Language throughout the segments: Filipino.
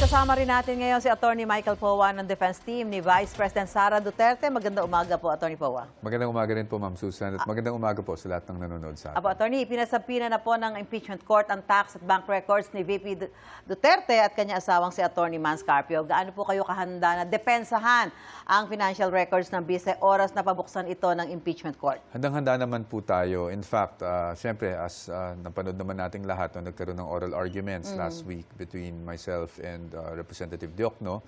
kasama rin natin ngayon si Attorney Michael Powa ng Defense Team ni Vice President Sara Duterte. Magandang umaga po, Attorney Powa. Magandang umaga rin po, Ma'am Susan, at magandang umaga po sa lahat ng nanonood sa atin. Apo, Attorney, pinasapina na po ng impeachment court ang tax at bank records ni VP Duterte at kanya asawang si Attorney Mans Carpio. Gaano po kayo kahanda na depensahan ang financial records ng bise oras na pabuksan ito ng impeachment court? Handang-handa naman po tayo. In fact, syempre, as napanood naman nating lahat, nagkaroon ng oral arguments last week between myself and Representative Diokno.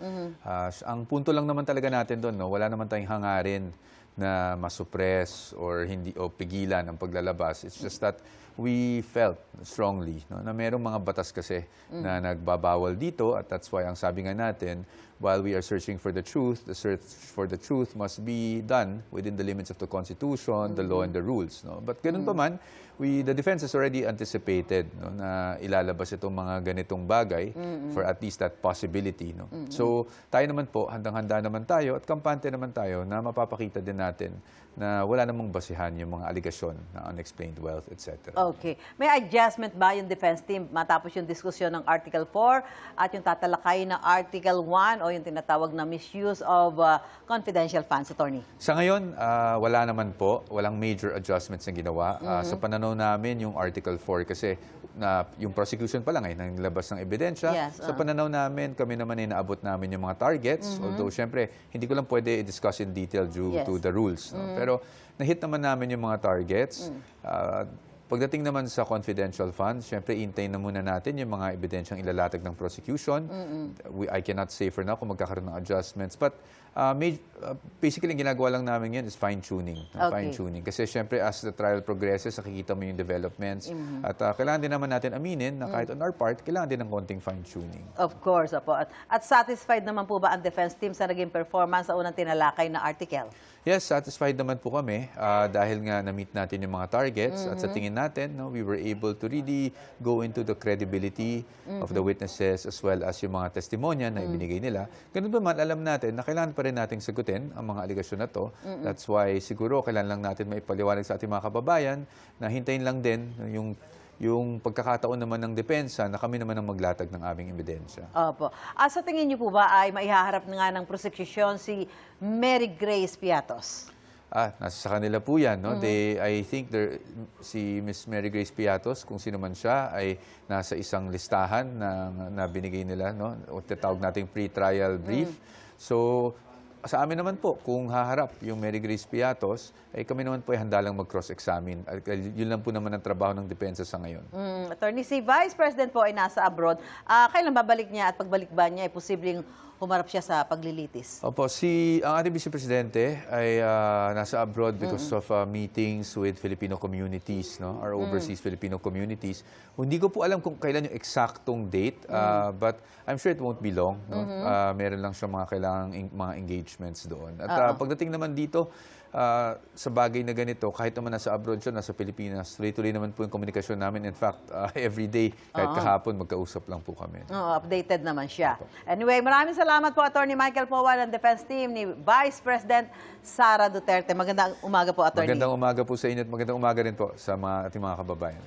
Ang punto lang naman talaga natin doon, no, wala naman tayong hangarin na masuppress or hindi o pigilan ang paglalabas. It's just that we felt strongly, no, na merong mga batas kasi na nagbabawal dito, at that's why ang sabi nga natin, while we are searching for the search for the truth must be done within the limits of the Constitution, the law, and the rules. No? But ganun pa man, the defense has already anticipated, no, na ilalabas itong mga ganitong bagay for at least that possibility. No? So tayo naman po, handang-handa naman tayo at kampante naman tayo na mapapakita din natin na wala namang basihan yung mga aligasyon na unexplained wealth, etc. Okay. May adjustment ba yung defense team matapos yung diskusyon ng Article 4 at yung tatalakay ng Article 1 o yung tinatawag na misuse of confidential funds, Attorney? Sa ngayon, wala naman po. Walang major adjustments na ginawa. Sa pananaw namin, yung Article 4 kasi yung prosecution pa lang ay nanglabas ng ebidensya. Yes, Sa pananaw namin, kami naman ay naabot namin yung mga targets. Although, syempre, hindi ko lang pwede i-discuss in detail due to the rules. No? Pero na-hit naman namin yung mga targets. Pagdating naman sa confidential funds, syempre, intayin na muna natin yung mga ebidensyang ilalatag ng prosecution. I cannot say for now kung magkakaroon ng adjustments. But basically, ang ginagawa lang namin yan is fine-tuning. Okay. Fine-tuning. Kasi syempre, as the trial progresses, nakikita mo yung developments. At kailangan din naman natin aminin na kahit on our part, kailangan din ng konting fine-tuning. Of course, Apo. At satisfied naman po ba ang defense team sa naging performance sa unang tinalakay na article? Yes, satisfied naman po kami dahil nga na-meet natin yung mga targets at sa tingin natin, no, we were able to really go into the credibility of the witnesses as well as yung mga testimonya na ibinigay nila. Ganun ba man, alam natin na kailangan pa rin nating sagutin ang mga aligasyon na to. That's why siguro kailangan lang natin maipaliwanag sa ating mga kababayan na hintayin lang din yung pagkakataon naman ng depensa na kami naman ang maglatag ng aming ebidensya. Opo. Sa tingin niyo po ba ay maihaharap na nga ng prosecution si Mary Grace Piatos? Nasa sa kanila po yan. No? I think si Miss Mary Grace Piatos, kung sino man siya, ay nasa isang listahan na binigay nila, no? O tatawag nating pre-trial brief. So, sa amin naman po, kung haharap yung Mary Grace Piatos, ay kami naman po ay handa lang mag-cross-examine. Yun lang po naman ang trabaho ng depensa sa ngayon. Attorney, si Vice President po ay nasa abroad. Kailan babalik niya at pagbalik ba niya ay posibleng humarap siya sa paglilitis? Opo, ang ating Vice Presidente ay nasa abroad because of meetings with Filipino communities, no? Our overseas Filipino communities. Hindi ko po alam kung kailan yung eksaktong date, but I'm sure it won't be long. No? Meron lang siya mga kailangang mga engagements doon. At pagdating naman dito, sa bagay na ganito, kahit naman nasa abroad siya, nasa Pilipinas, tuloy-tuloy naman po yung komunikasyon namin. In fact, every day, kahit kahapon, magkausap lang po kami. Updated naman siya. Anyway, maraming salamat po, Attorney Michael Powa ng Defense Team ni Vice President Sara Duterte. Magandang umaga po, Attorney. Magandang umaga po sa inyo at magandang umaga rin po sa ating mga kababayan.